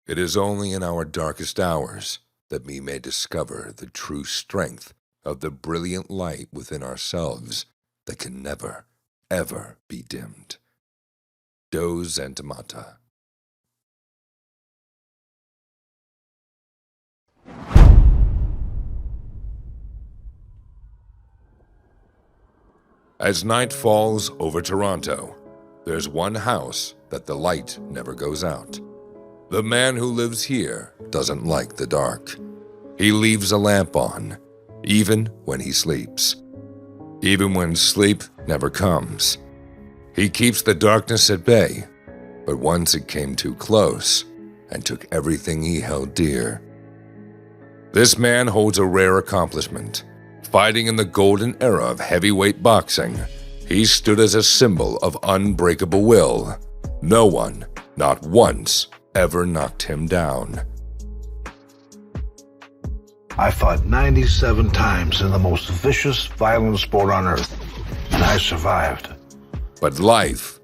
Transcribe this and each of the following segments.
It is only in our darkest hours that we may discover the true strength of the brilliant light within ourselves that can never, ever be dimmed. Dos Antimata. As night falls over Toronto, there's one house that the light never goes out. The man who lives here doesn't like the dark. He leaves a lamp on, even when he sleeps. Even when sleep never comes. He keeps the darkness at bay, but once it came too close and took everything he held dear. This man holds a rare accomplishment. Fighting in the golden era of heavyweight boxing, he stood as a symbol of unbreakable will. No one, not once, ever knocked him down. I fought 97 times in the most vicious, violent sport on earth, and I survived. But life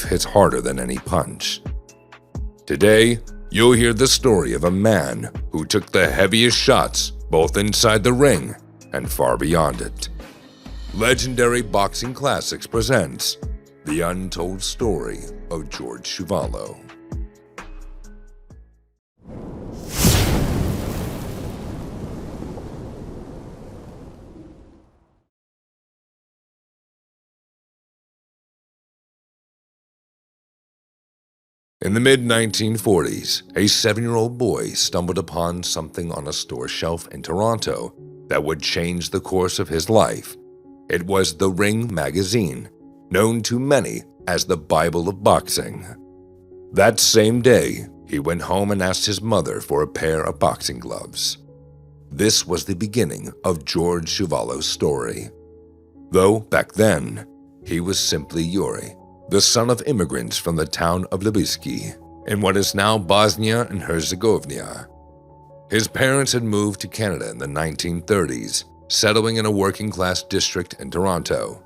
hits harder than any punch. Today, you'll hear the story of a man who took the heaviest shots both inside the ring and far beyond it. Legendary Boxing Classics presents The Untold Story of George Chuvalo. In the mid-1940s, a 7-year-old boy stumbled upon something on a store shelf in Toronto that would change the course of his life. It was the Ring magazine, known to many as the Bible of boxing. That same day, he went home and asked his mother for a pair of boxing gloves. This was the beginning of George Chuvalo's story. Though back then, he was simply Yuri, the son of immigrants from the town of Lubisky, in what is now Bosnia and Herzegovina. His parents had moved to Canada in the 1930s, settling in a working-class district in Toronto.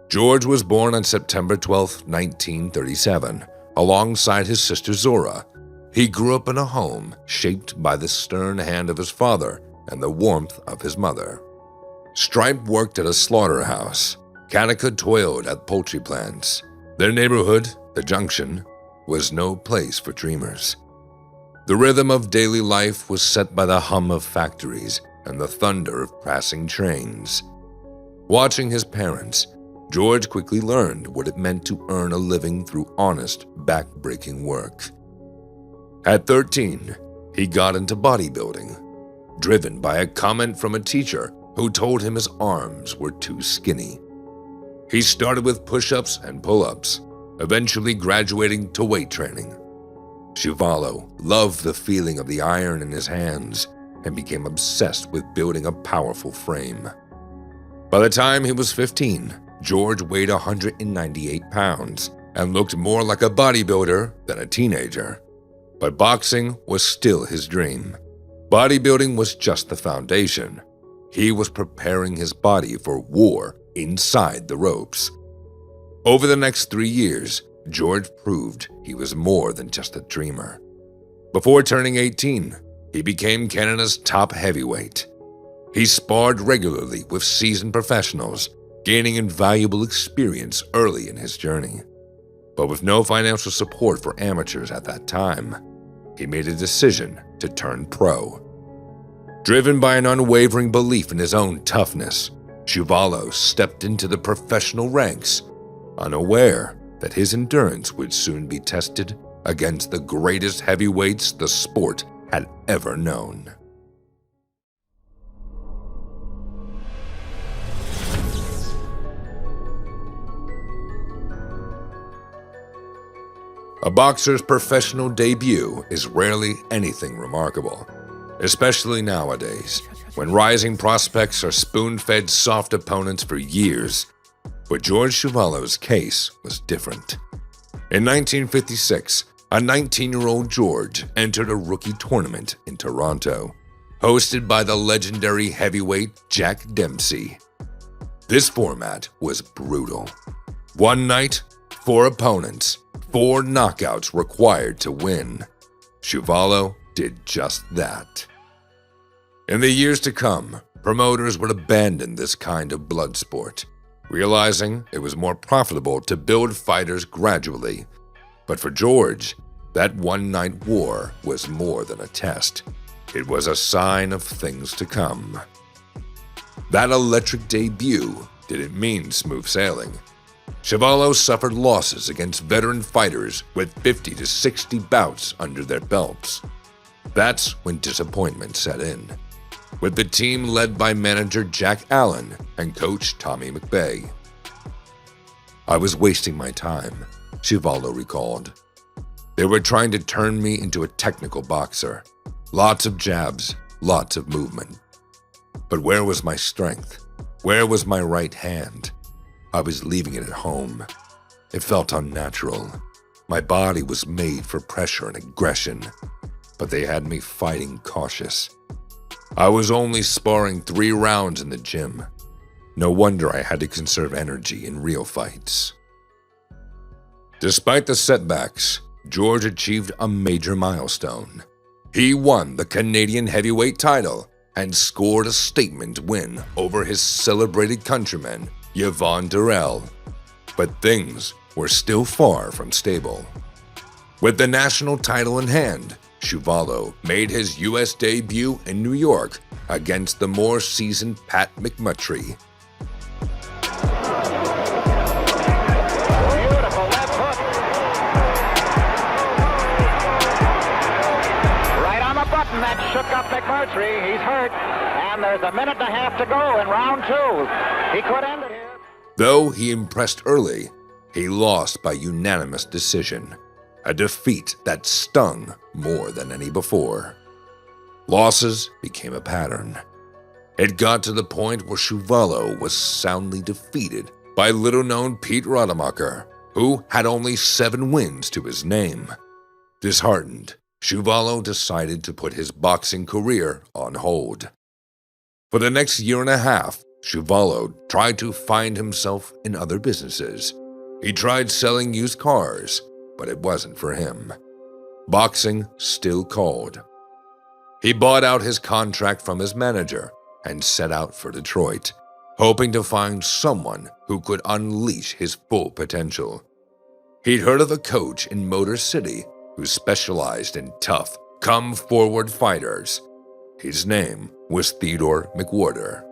George was born on September 12, 1937, alongside his sister Zora. He grew up in a home shaped by the stern hand of his father and the warmth of his mother. Stripe worked at a slaughterhouse. Kanika toiled at poultry plants. Their neighborhood, the Junction, was no place for dreamers. The rhythm of daily life was set by the hum of factories and the thunder of passing trains. Watching his parents, George quickly learned what it meant to earn a living through honest, back-breaking work. At 13, he got into bodybuilding, driven by a comment from a teacher who told him his arms were too skinny. He started with push-ups and pull-ups, eventually graduating to weight training. Chuvalo loved the feeling of the iron in his hands and became obsessed with building a powerful frame. By the time he was 15, George weighed 198 pounds and looked more like a bodybuilder than a teenager. But boxing was still his dream. Bodybuilding was just the foundation. He was preparing his body for war inside the ropes. Over the next 3 years, George proved he was more than just a dreamer. Before turning 18, he became Canada's top heavyweight. He sparred regularly with seasoned professionals, gaining invaluable experience early in his journey. But with no financial support for amateurs at that time, he made a decision to turn pro. Driven by an unwavering belief in his own toughness, Chuvalo stepped into the professional ranks, unaware that his endurance would soon be tested against the greatest heavyweights the sport had ever known. A boxer's professional debut is rarely anything remarkable, especially nowadays, when rising prospects are spoon-fed soft opponents for years. But George Chuvalo's case was different. In 1956, a 19-year-old George entered a rookie tournament in Toronto, hosted by the legendary heavyweight Jack Dempsey. This format was brutal. One night, 4 opponents, 4 knockouts required to win. Chuvalo did just that. In the years to come, promoters would abandon this kind of blood sport, realizing it was more profitable to build fighters gradually. But for George, that one-night war was more than a test. It was a sign of things to come. That electric debut didn't mean smooth sailing. Chuvalo suffered losses against veteran fighters with 50 to 60 bouts under their belts. That's when disappointment set in, with the team led by manager Jack Allen and coach Tommy McVeigh. I was wasting my time, Chuvalo recalled. They were trying to turn me into a technical boxer. Lots of jabs, lots of movement. But where was my strength? Where was my right hand? I was leaving it at home. It felt unnatural. My body was made for pressure and aggression, but they had me fighting cautious. I was only sparring 3 rounds in the gym. No wonder I had to conserve energy in real fights. Despite the setbacks, George achieved a major milestone. He won the Canadian heavyweight title and scored a statement win over his celebrated countryman, Yvon Durrell. But things were still far from stable. With the national title in hand, Chuvalo made his U.S. debut in New York against the more seasoned Pat McMurtry. Beautiful left hook. Right on the button, that shook up McMurtry. He's hurt, and there's a minute and a half to go in round 2. He could end it here. Though he impressed early, he lost by unanimous decision, a defeat that stung more than any before. Losses became a pattern. It got to the point where Chuvalo was soundly defeated by little-known Pete Rademacher, who had only 7 wins to his name. Disheartened, Chuvalo decided to put his boxing career on hold. For the next year and a half, Chuvalo tried to find himself in other businesses. He tried selling used cars, but it wasn't for him. Boxing still called. He bought out his contract from his manager and set out for Detroit, hoping to find someone who could unleash his full potential. He'd heard of a coach in Motor City who specialized in tough, come-forward fighters. His name was Theodore McWhorter.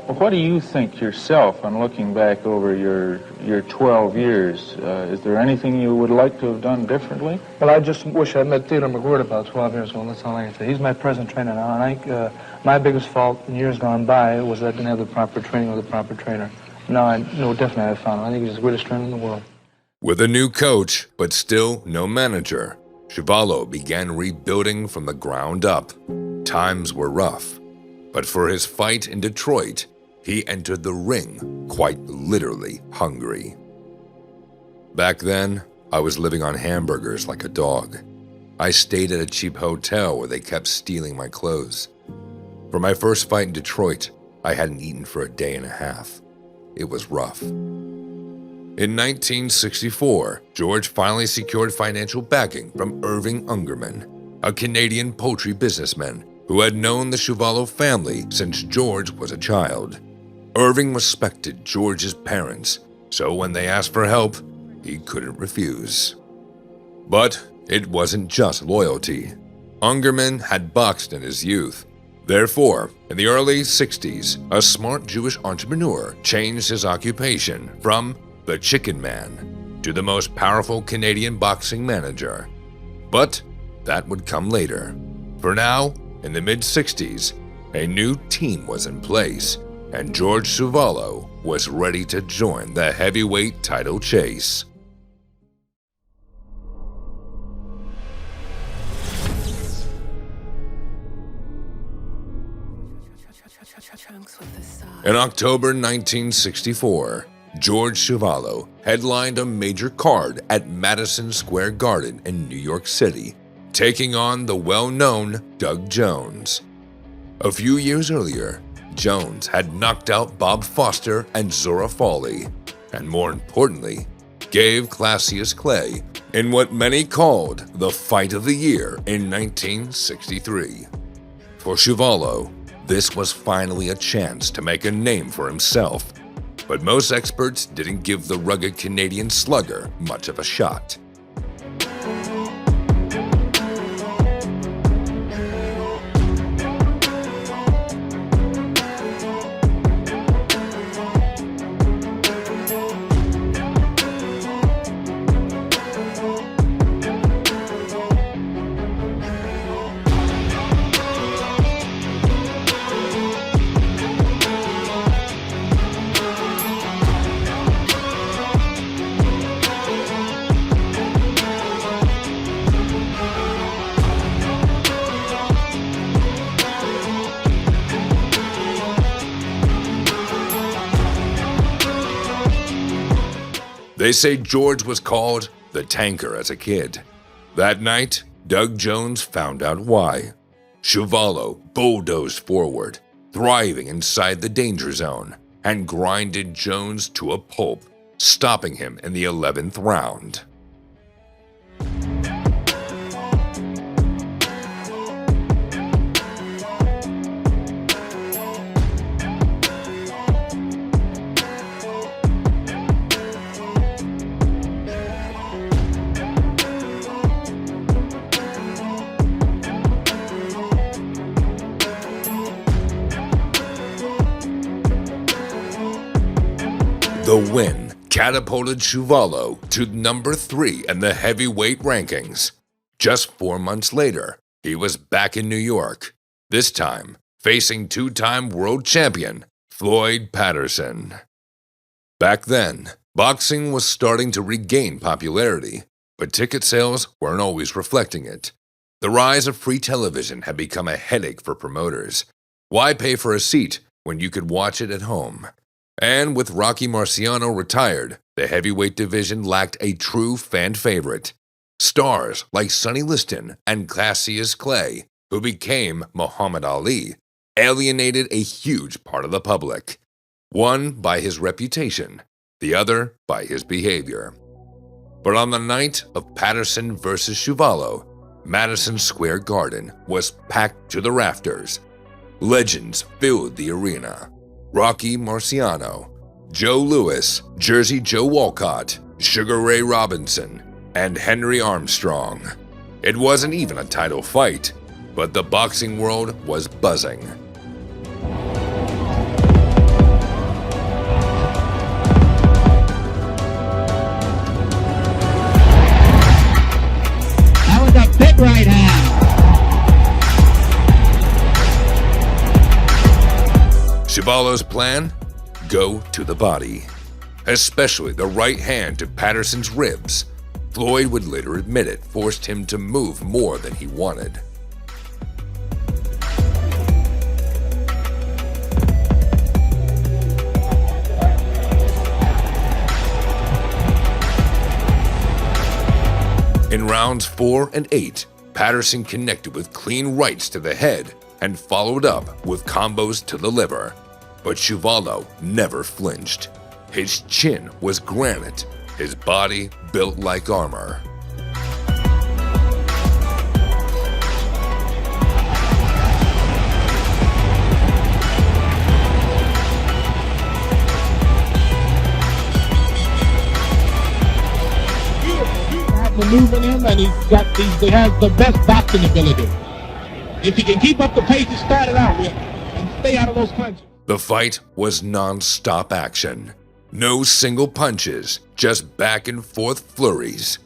What do you think yourself on looking back over your 12 years? Is there anything you would like to have done differently? Well, I just wish I'd met Theodore McWhorter about 12 years ago. That's all I can say. He's my present trainer now, and I think my biggest fault in years gone by was I didn't have the proper training or the proper trainer. Now I know definitely I found him. I think he's the greatest trainer in the world. With a new coach, but still no manager, Chuvalo began rebuilding from the ground up. Times were rough. But for his fight in Detroit, he entered the ring quite literally hungry. Back then, I was living on hamburgers like a dog. I stayed at a cheap hotel where they kept stealing my clothes. For my first fight in Detroit, I hadn't eaten for a day and a half. It was rough. In 1964, George finally secured financial backing from Irving Ungerman, a Canadian poultry businessman who had known the Chuvalo family since George was a child. Irving respected George's parents, so when they asked for help, he couldn't refuse. But it wasn't just loyalty. Ungerman had boxed in his youth. Therefore, in the early 60s, a smart Jewish entrepreneur changed his occupation from the Chicken Man to the most powerful Canadian boxing manager. But that would come later. For now, in the mid-60s, a new team was in place, and George Chuvalo was ready to join the heavyweight title chase. In October 1964, George Chuvalo headlined a major card at Madison Square Garden in New York City, taking on the well-known Doug Jones. A few years earlier, Jones had knocked out Bob Foster and Zora Fawley, and more importantly, gave Cassius Clay in what many called the fight of the year in 1963. For Chuvalo, this was finally a chance to make a name for himself, but most experts didn't give the rugged Canadian slugger much of a shot. They say George was called the Tanker as a kid. That night, Doug Jones found out why. Chuvalo bulldozed forward, thriving inside the danger zone, and grinded Jones to a pulp, stopping him in the 11th round. The win catapulted Chuvalo to number 3 in the heavyweight rankings. Just 4 months later, he was back in New York, this time facing 2-time world champion Floyd Patterson. Back then, boxing was starting to regain popularity, but ticket sales weren't always reflecting it. The rise of free television had become a headache for promoters. Why pay for a seat when you could watch it at home? And with Rocky Marciano retired, the heavyweight division lacked a true fan favorite. Stars like Sonny Liston and Cassius Clay, who became Muhammad Ali, alienated a huge part of the public. One by his reputation, the other by his behavior. But on the night of Patterson versus Chuvalo, Madison Square Garden was packed to the rafters. Legends filled the arena. Rocky Marciano, Joe Louis, Jersey Joe Walcott, Sugar Ray Robinson, and Henry Armstrong. It wasn't even a title fight, but the boxing world was buzzing. That was a big right hand. Chuvalo's plan? Go to the body, especially the right hand to Patterson's ribs. Floyd would later admit it forced him to move more than he wanted. In rounds 4 and 8, Patterson connected with clean rights to the head and followed up with combos to the liver. But Chuvalo never flinched. His chin was granite, his body built like armor. Maneuvering him, and he has the best boxing ability. If he can keep up the pace he started out with and stay out of those punches. The fight was non-stop action. No single punches, just back and forth flurries.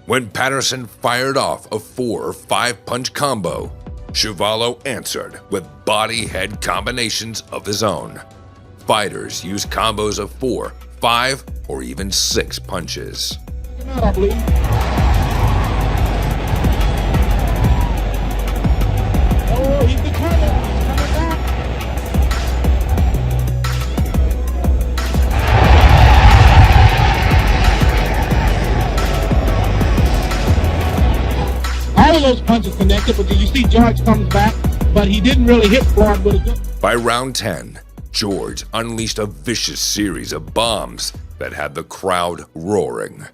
When Patterson fired off a 4 or 5 punch combo, Chuvalo answered with body-head combinations of his own. Fighters use combos of 4, 5, or even 6 punches. I believe. Oh, he's determined. He's coming back. All of those punches connected, but you see George comes back, but he didn't really hit Floyd with a good. By round 10, George unleashed a vicious series of bombs that had the crowd roaring.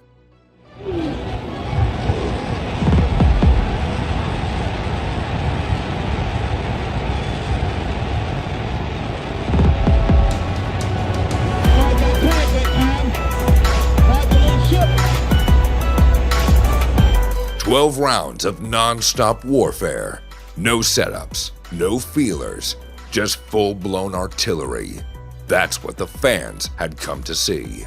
12 rounds of non-stop warfare. No setups, no feelers, just full-blown artillery. That's what the fans had come to see.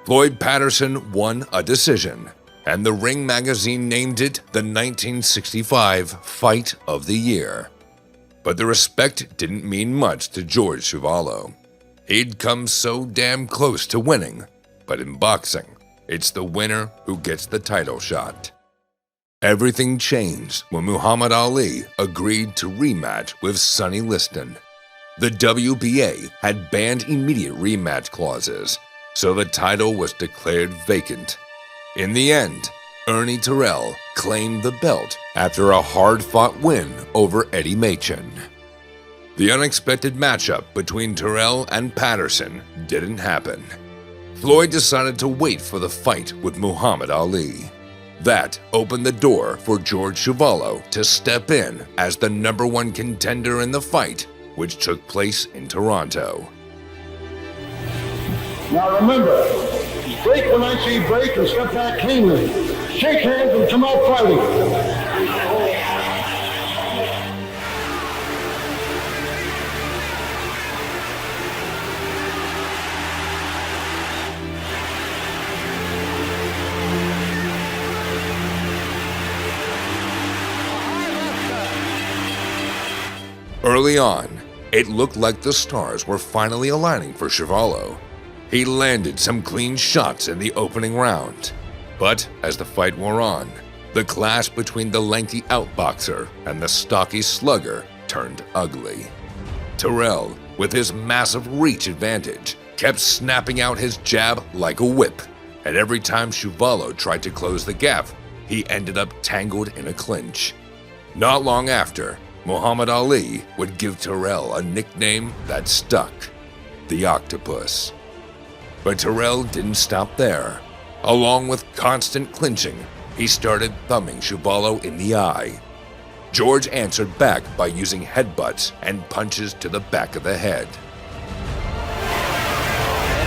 Floyd Patterson won a decision, and the Ring magazine named it the 1965 Fight of the Year. But the respect didn't mean much to George Chuvalo. He'd come so damn close to winning, but in boxing, it's the winner who gets the title shot. Everything changed when Muhammad Ali agreed to rematch with Sonny Liston. The WBA had banned immediate rematch clauses, so the title was declared vacant. In the end, Ernie Terrell claimed the belt after a hard-fought win over Eddie Machen. The unexpected matchup between Terrell and Patterson didn't happen. Floyd decided to wait for the fight with Muhammad Ali. That opened the door for George Chuvalo to step in as the #1 contender in the fight, which took place in Toronto. Now remember, break when I say break and step back cleanly. Shake hands and come out fighting. Early on, it looked like the stars were finally aligning for Chuvalo. He landed some clean shots in the opening round. But as the fight wore on, the clash between the lengthy outboxer and the stocky slugger turned ugly. Terrell, with his massive reach advantage, kept snapping out his jab like a whip, and every time Chuvalo tried to close the gap, he ended up tangled in a clinch. Not long after, Muhammad Ali would give Terrell a nickname that stuck: the Octopus. But Terrell didn't stop there. Along with constant clinching, he started thumbing Chuvalo in the eye. George answered back by using headbutts and punches to the back of the head. It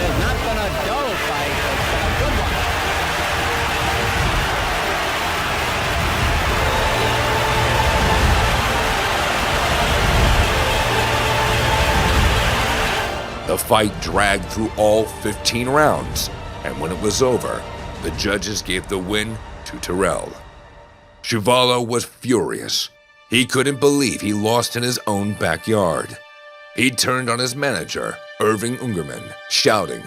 has not been a dull fight, it's been a good one. The fight dragged through all 15 rounds, and when it was over, the judges gave the win to Terrell. Chuvalo was furious. He couldn't believe he lost in his own backyard. He turned on his manager, Irving Ungerman, shouting,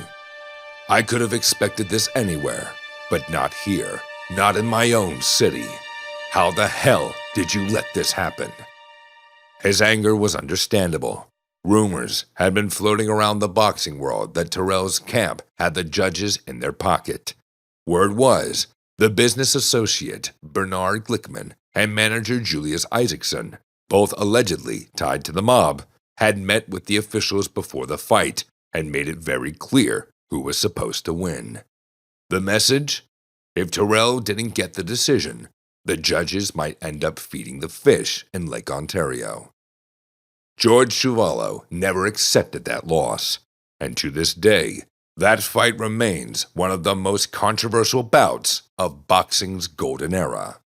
"I could have expected this anywhere, but not here, not in my own city. How the hell did you let this happen?" His anger was understandable. Rumors had been floating around the boxing world that Terrell's camp had the judges in their pocket. Word was, the business associate Bernard Glickman and manager Julius Isaacson, both allegedly tied to the mob, had met with the officials before the fight and made it very clear who was supposed to win. The message? If Terrell didn't get the decision, the judges might end up feeding the fish in Lake Ontario. George Chuvalo never accepted that loss, and to this day, that fight remains one of the most controversial bouts of boxing's golden era.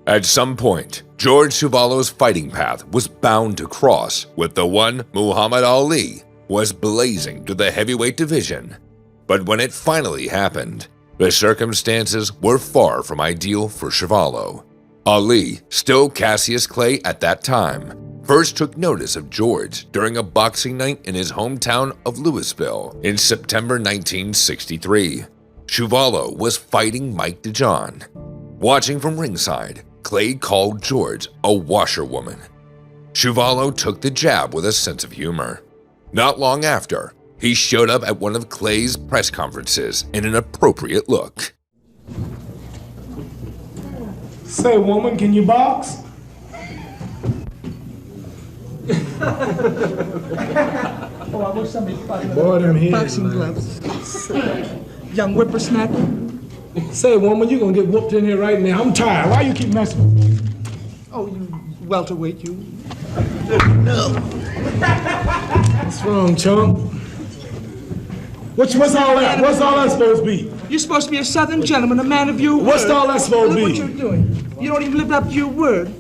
At some point, George Chuvalo's fighting path was bound to cross with the one Muhammad Ali was blazing to the heavyweight division. But when it finally happened, the circumstances were far from ideal for Chuvalo. Ali, still Cassius Clay at that time, first took notice of George during a boxing night in his hometown of Louisville in September 1963. Chuvalo was fighting Mike DeJohn. Watching from ringside, Clay called George a washerwoman. Chuvalo took the jab with a sense of humor. Not long after, he showed up at one of Clay's press conferences in an appropriate look. Say, woman, can you box? Oh, I wish somebody Boy, them heads, boxing man. gloves. Young whippersnapper. Say, woman, you're gonna get whooped in here right now. I'm tired. Why you keep messing with me? Oh, you welterweight, you. What's wrong, chump? What's all that? What's all that supposed to be? You're supposed to be a Southern gentleman, a man of your word. What's all that supposed to be? Look what you're doing. You don't even live up to your word.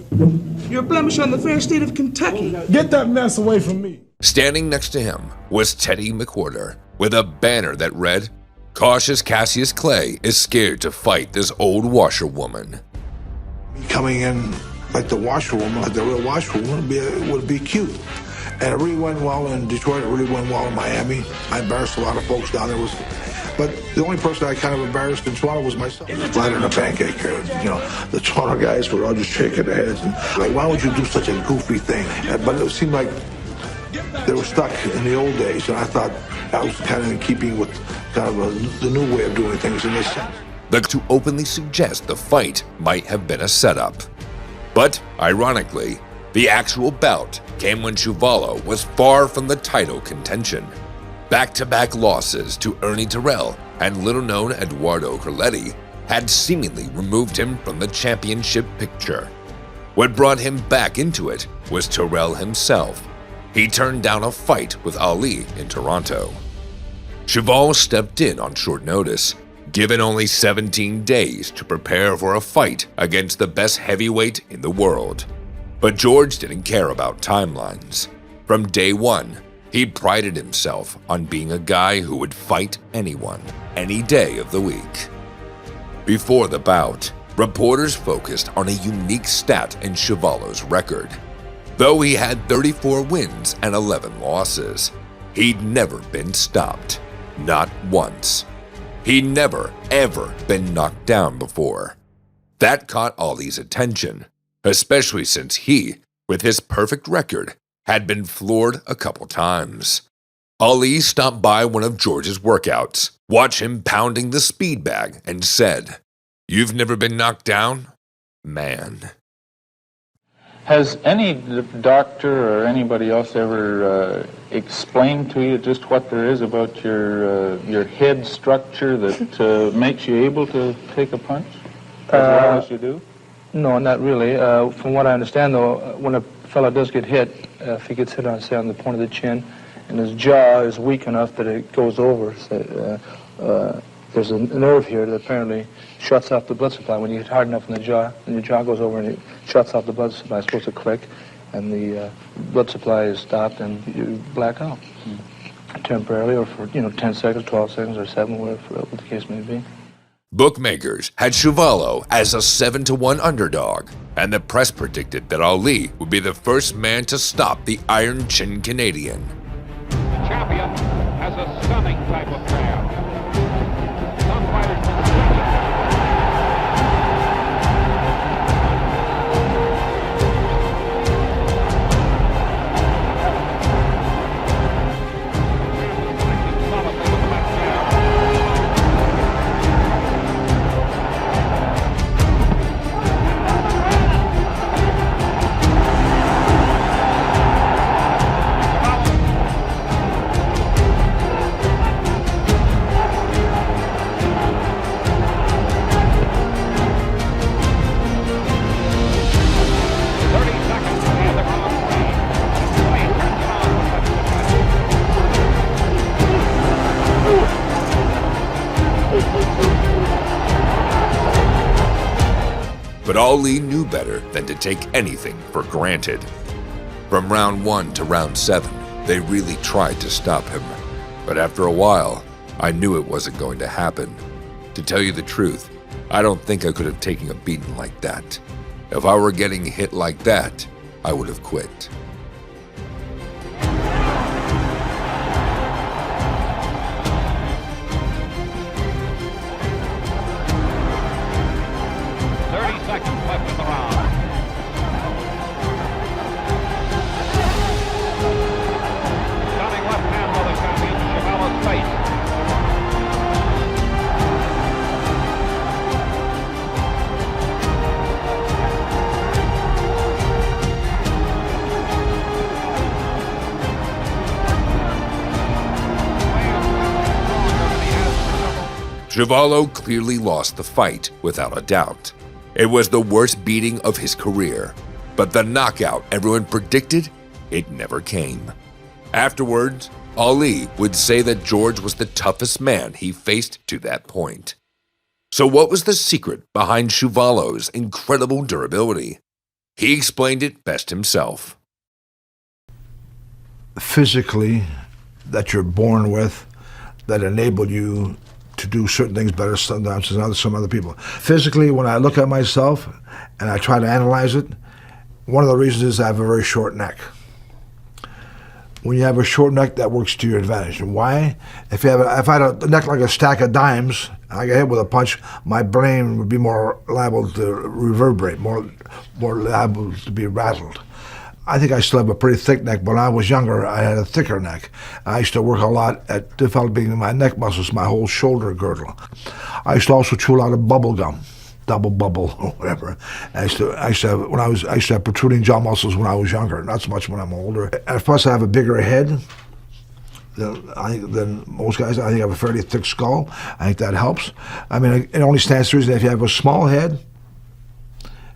You're a blemish on the fair state of Kentucky. Get that mess away from me. Standing next to him was Teddy McWhorter with a banner that read, "Cautious Cassius Clay is scared to fight this old washerwoman." Coming in like the washerwoman, like the real washerwoman, would be cute. And it really went well in Detroit. It really went well in Miami. I embarrassed a lot of folks down there. But the only person I kind of embarrassed in Toronto was myself. Flatter than a pancake here. You know, the Toronto guys were all just shaking their heads. And like, why would you do such a goofy thing? But it seemed like they were stuck in the old days. And I thought I was kind of in keeping with kind of the new way of doing things in this sense. But to openly suggest the fight might have been a setup. But, ironically, the actual bout came when Chuvalo was far from the title contention. Back-to-back losses to Ernie Terrell and little-known Eduardo Carletti had seemingly removed him from the championship picture. What brought him back into it was Terrell himself. He turned down a fight with Ali in Toronto. Chuvalo stepped in on short notice, given only 17 days to prepare for a fight against the best heavyweight in the world. But George didn't care about timelines. From day one, he prided himself on being a guy who would fight anyone, any day of the week. Before the bout, reporters focused on a unique stat in Chuvalo's record. Though he had 34 wins and 11 losses, he'd never been stopped. Not once. He'd never, ever been knocked down before. That caught Ali's attention, especially since he, with his perfect record, had been floored a couple times. Ali stopped by one of George's workouts, watched him pounding the speed bag, and said, "You've never been knocked down? Man." Has any doctor or anybody else ever explained to you just what there is about your head structure that makes you able to take a punch as well as you do? No, not really. From what I understand, though, when a fellow does get hit, if he gets hit on, say, on the point of the chin, and his jaw is weak enough that it goes over, there's a nerve here that apparently shuts off the blood supply. When you hit hard enough in the jaw, and your jaw goes over and it shuts off the blood supply, it's supposed to click, and the blood supply is stopped, and you black out temporarily, or for 10 seconds, 12 seconds, or 7, what the case may be. Bookmakers had Chuvalo as a 7-1 underdog, and the press predicted that Ali would be the first man to stop the Iron Chin Canadian. The champion has a stunning type of grab. Some fighters But Ali knew better than to take anything for granted. From round 1 to round 7, they really tried to stop him. But after a while, I knew it wasn't going to happen. To tell you the truth, I don't think I could have taken a beating like that. If I were getting hit like that, I would have quit. left in the round. Stunning left hand by the champion, Chuvalo's face. Chuvalo clearly lost the fight, without a doubt. It was the worst beating of his career, but the knockout everyone predicted, it never came. Afterwards, Ali would say that George was the toughest man he faced to that point. So what was the secret behind Chuvalo's incredible durability? He explained it best himself. Physically, that you're born with, that enable you to do certain things better sometimes than some other people. Physically, when I look at myself and I try to analyze it, one of the reasons is I have a very short neck. When you have a short neck, that works to your advantage. And why? If I had a neck like a stack of dimes, and I got hit with a punch, my brain would be more liable to reverberate, more liable to be rattled. I think I still have a pretty thick neck, but when I was younger, I had a thicker neck. I used to work a lot at developing my neck muscles, my whole shoulder girdle. I used to also chew a lot of bubble gum, double bubble or whatever. I used to have protruding jaw muscles when I was younger, not so much when I'm older. And plus, I have a bigger head than most guys. I think I have a fairly thick skull. I think that helps. I mean, it only stands to reason if you have a small head,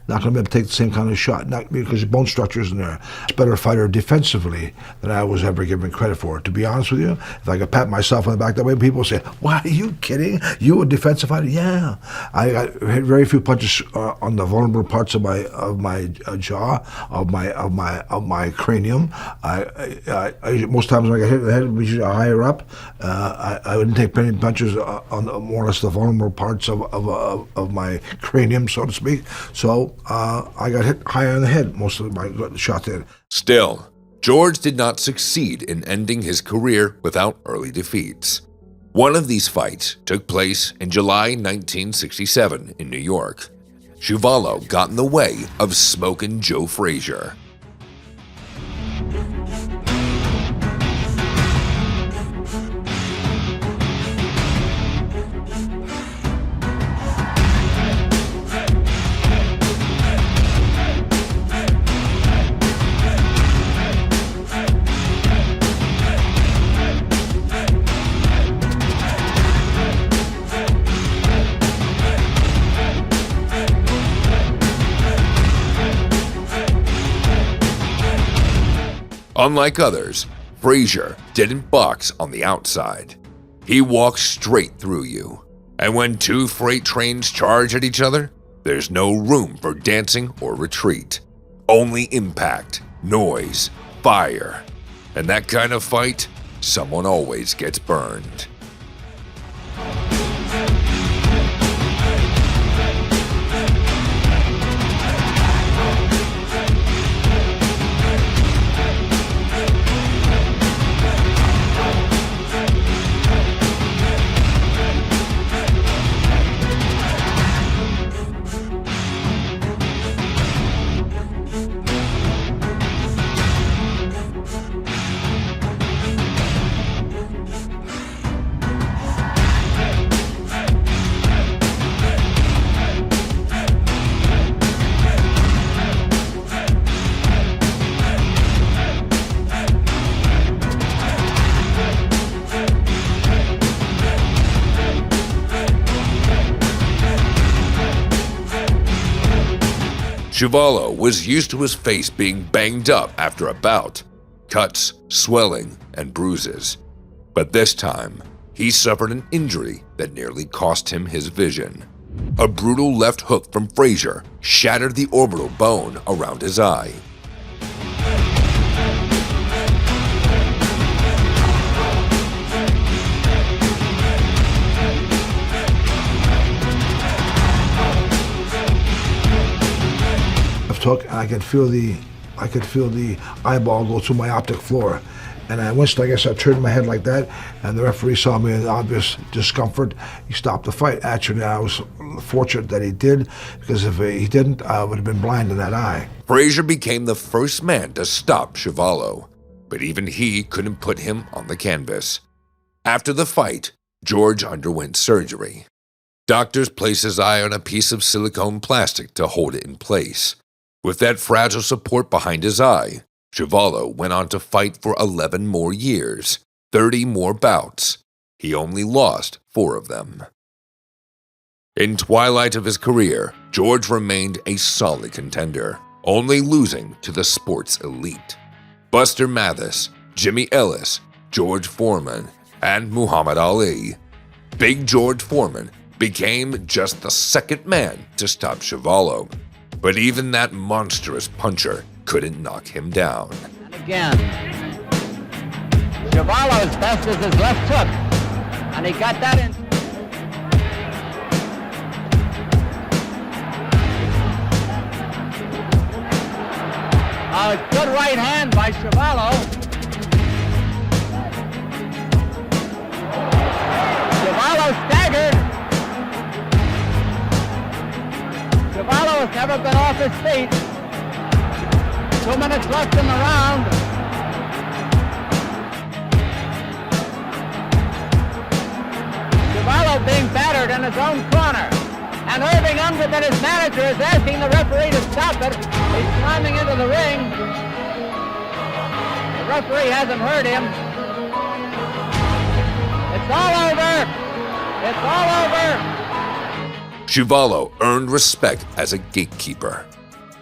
not going to be able to take the same kind of shot, not because your bone structure isn't there. It's a better fighter defensively than I was ever given credit for. To be honest with you, if I could pat myself on the back that way, people say, "Why are you kidding? You a defensive fighter?" Yeah, I hit very few punches on the vulnerable parts of my jaw, of my cranium. I most times when I got hit in the head, which is higher up, I wouldn't take many punches on more or less the vulnerable parts of my cranium, so to speak. So I got hit higher on the head most of my shots in. Still, George did not succeed in ending his career without early defeats. One of these fights took place in July 1967 in New York. Chuvalo got in the way of Smokin' Joe Frazier. Unlike others, Frazier didn't box on the outside. He walked straight through you. And when two freight trains charge at each other, there's no room for dancing or retreat. Only impact, noise, fire. And that kind of fight, someone always gets burned. Chuvalo was used to his face being banged up after a bout, cuts, swelling, and bruises. But this time, he suffered an injury that nearly cost him his vision. A brutal left hook from Frazier shattered the orbital bone around his eye. And I could feel the eyeball go through my optic floor, and I winced. I guess I turned my head like that, and the referee saw me in obvious discomfort. He stopped the fight. Actually, I was fortunate that he did, because if he didn't, I would have been blind in that eye. Frazier became the first man to stop Chuvalo, but even he couldn't put him on the canvas. After the fight, George underwent surgery. Doctors placed his eye on a piece of silicone plastic to hold it in place. With that fragile support behind his eye, Chuvalo went on to fight for 11 more years, 30 more bouts. He only lost 4 of them. In twilight of his career, George remained a solid contender, only losing to the sports elite. Buster Mathis, Jimmy Ellis, George Foreman, and Muhammad Ali. Big George Foreman became just the second man to stop Chuvalo, but even that monstrous puncher couldn't knock him down. And again, Chuvalo's best is his left hook, and he got that in. A good right hand by Chuvalo. Chuvalo staggered. Chuvalo has never been off his feet. 2 minutes left in the round. Chuvalo being battered in his own corner. And Irving Ungerman, his manager, is asking the referee to stop it. He's climbing into the ring. The referee hasn't heard him. It's all over. It's all over. Chuvalo earned respect as a gatekeeper,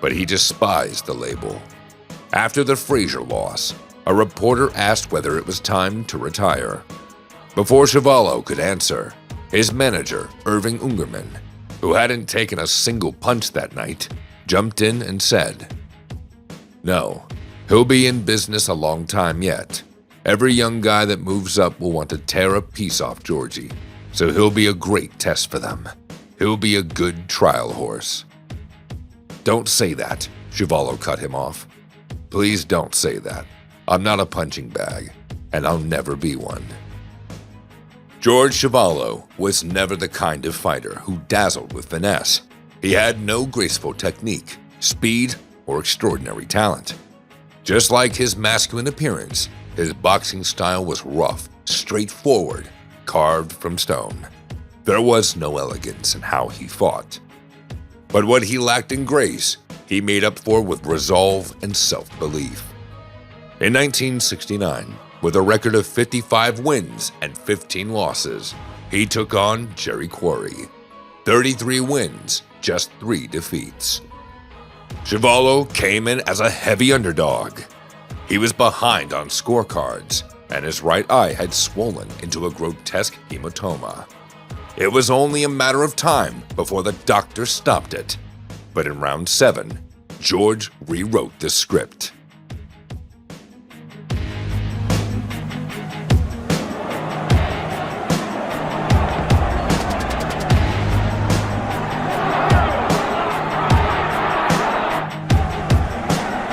but he despised the label. After the Frazier loss, a reporter asked whether it was time to retire. Before Chuvalo could answer, his manager, Irving Ungerman, who hadn't taken a single punch that night, jumped in and said, "No, he'll be in business a long time yet. Every young guy that moves up will want to tear a piece off Georgie, so he'll be a great test for them. He'll be a good trial horse." "Don't say that," Chuvalo cut him off. "Please don't say that. I'm not a punching bag, and I'll never be one." George Chuvalo was never the kind of fighter who dazzled with finesse. He had no graceful technique, speed, or extraordinary talent. Just like his masculine appearance, his boxing style was rough, straightforward, carved from stone. There was no elegance in how he fought. But what he lacked in grace, he made up for with resolve and self-belief. In 1969, with a record of 55 wins and 15 losses, he took on Jerry Quarry. 33 wins, just 3 defeats. Chuvalo came in as a heavy underdog. He was behind on scorecards, and his right eye had swollen into a grotesque hematoma. It was only a matter of time before the doctor stopped it. But in round 7, George rewrote the script.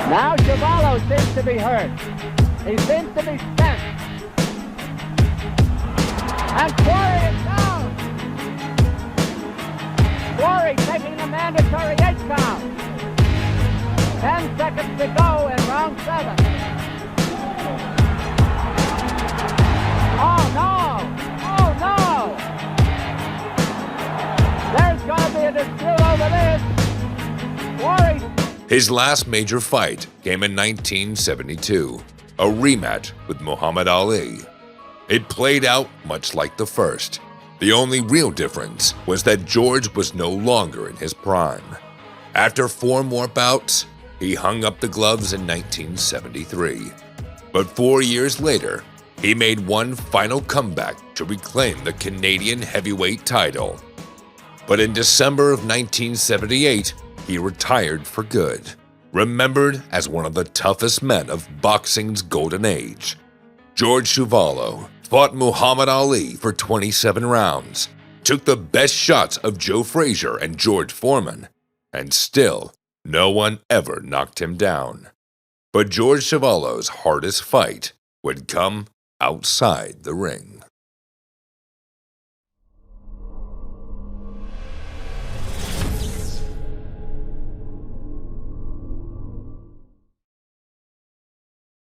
Now Chuvalo seems to be hurt. He seems to be spent. And Quarry is down. Quarry taking the mandatory 8 count. 10 seconds to go in round 7. Oh no! Oh no! There's going to be a dispute over this. Quarry. His last major fight came in 1972, a rematch with Muhammad Ali. It played out much like the first. The only real difference was that George was no longer in his prime. After 4 more bouts, he hung up the gloves in 1973. But 4 years later, he made one final comeback to reclaim the Canadian heavyweight title. But in December of 1978, he retired for good, remembered as one of the toughest men of boxing's golden age. George Chuvalo fought Muhammad Ali for 27 rounds, took the best shots of Joe Frazier and George Foreman, and still, no one ever knocked him down. But George Chuvalo's hardest fight would come outside the ring.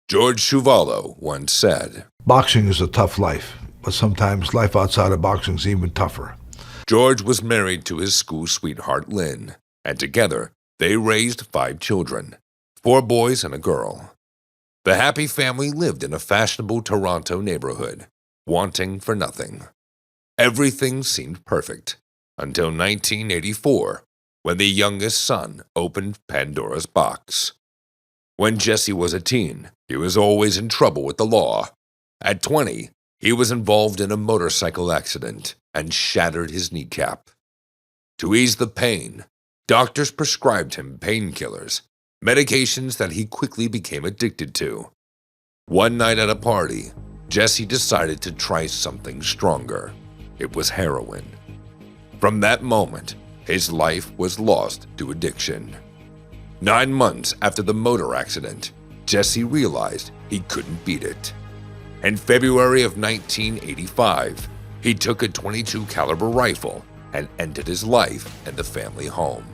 George Chuvalo once said, "Boxing is a tough life, but sometimes life outside of boxing is even tougher." George was married to his school sweetheart Lynn, and together they raised 5 children, 4 boys and a girl. The happy family lived in a fashionable Toronto neighborhood, wanting for nothing. Everything seemed perfect, until 1984, when the youngest son opened Pandora's box. When Jesse was a teen, he was always in trouble with the law. At 20, he was involved in a motorcycle accident and shattered his kneecap. To ease the pain, doctors prescribed him painkillers, medications that he quickly became addicted to. One night at a party, Jesse decided to try something stronger. It was heroin. From that moment, his life was lost to addiction. 9 months after the motor accident, Jesse realized he couldn't beat it. In February of 1985, he took a .22 caliber rifle and ended his life in the family home.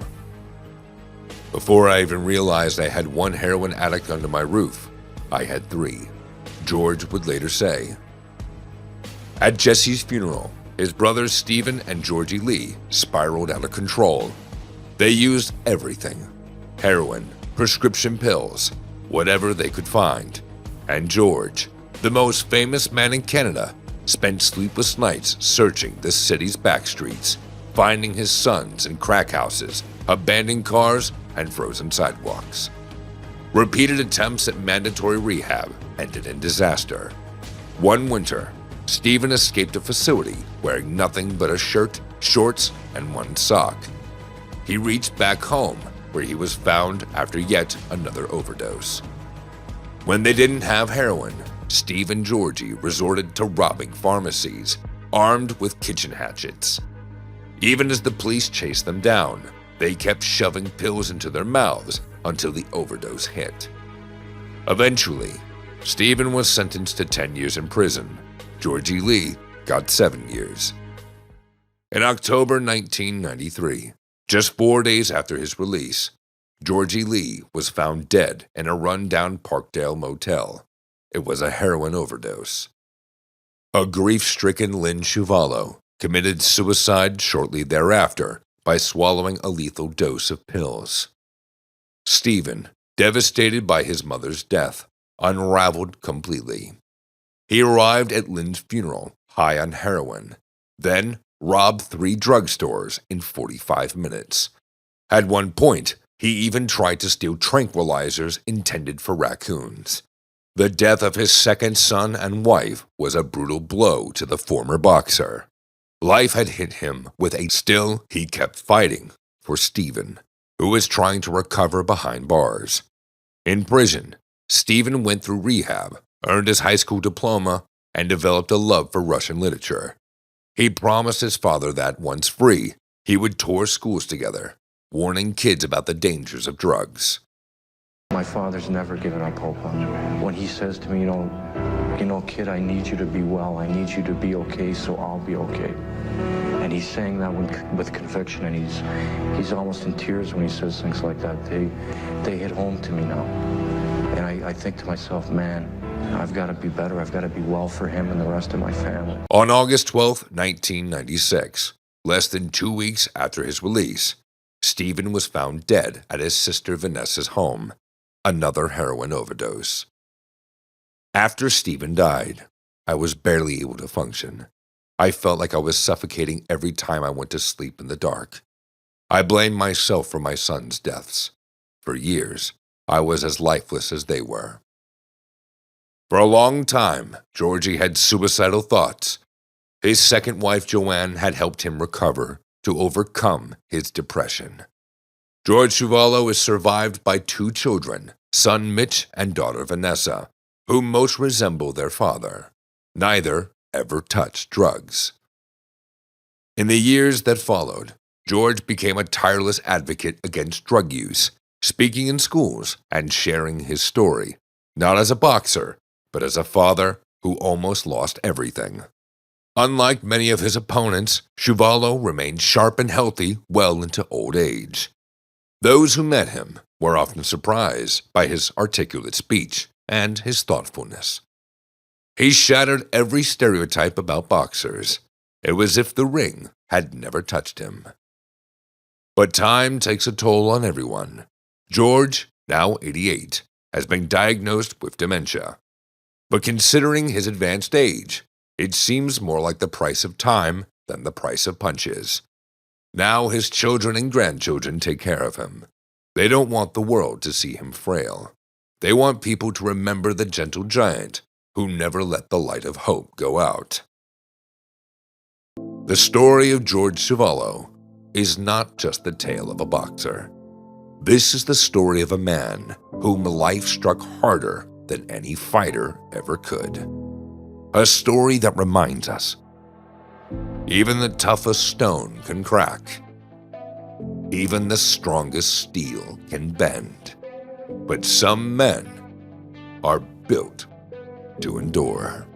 Before I even realized I had one heroin addict under my roof, I had 3, George would later say. At Jesse's funeral, his brothers Stephen and Georgie Lee spiraled out of control. They used everything: heroin, prescription pills, whatever they could find. And George, the most famous man in Canada, spent sleepless nights searching the city's back streets, finding his sons in crack houses, abandoned cars, and frozen sidewalks. Repeated attempts at mandatory rehab ended in disaster. One winter, Stephen escaped a facility wearing nothing but a shirt, shorts, and one sock. He reached back home, where he was found after yet another overdose. When they didn't have heroin, Steve and Georgie resorted to robbing pharmacies, armed with kitchen hatchets. Even as the police chased them down, they kept shoving pills into their mouths until the overdose hit. Eventually, Stephen was sentenced to 10 years in prison. Georgie Lee got 7 years. In October 1993, just 4 days after his release, Georgie Lee was found dead in a rundown Parkdale motel. It was a heroin overdose. A grief-stricken Lynn Chuvalo committed suicide shortly thereafter by swallowing a lethal dose of pills. Stephen, devastated by his mother's death, unraveled completely. He arrived at Lynn's funeral high on heroin, then robbed 3 drugstores in 45 minutes. At one point, he even tried to steal tranquilizers intended for raccoons. The death of his second son and wife was a brutal blow to the former boxer. Life had hit him with a still he kept fighting for Stephen, who was trying to recover behind bars. In prison, Stephen went through rehab, earned his high school diploma, and developed a love for Russian literature. He promised his father that, once free, he would tour schools together, warning kids about the dangers of drugs. My father's never given up hope on me. When he says to me, you know, kid, I need you to be well. I need you to be okay, so I'll be okay. And he's saying that with conviction, and he's almost in tears when he says things like that. They hit home to me now. And I think to myself, man, I've got to be better. I've got to be well for him and the rest of my family. On August 12, 1996, less than 2 weeks after his release, Stephen was found dead at his sister Vanessa's home. Another heroin overdose. After Stephen died, I was barely able to function. I felt like I was suffocating every time I went to sleep in the dark. I blamed myself for my sons' deaths. For years, I was as lifeless as they were. For a long time, Georgie had suicidal thoughts. His second wife, Joanne, had helped him recover to overcome his depression. George Chuvalo is survived by 2 children, son Mitch and daughter Vanessa, who most resemble their father. Neither ever touched drugs. In the years that followed, George became a tireless advocate against drug use, speaking in schools and sharing his story, not as a boxer, but as a father who almost lost everything. Unlike many of his opponents, Chuvalo remained sharp and healthy well into old age. Those who met him were often surprised by his articulate speech and his thoughtfulness. He shattered every stereotype about boxers. It was as if the ring had never touched him. But time takes a toll on everyone. George, now 88, has been diagnosed with dementia. But considering his advanced age, it seems more like the price of time than the price of punches. Now his children and grandchildren take care of him. They don't want the world to see him frail. They want people to remember the gentle giant who never let the light of hope go out. The story of George Chuvalo is not just the tale of a boxer. This is the story of a man whom life struck harder than any fighter ever could. A story that reminds us, even the toughest stone can crack. Even the strongest steel can bend. But some men are built to endure.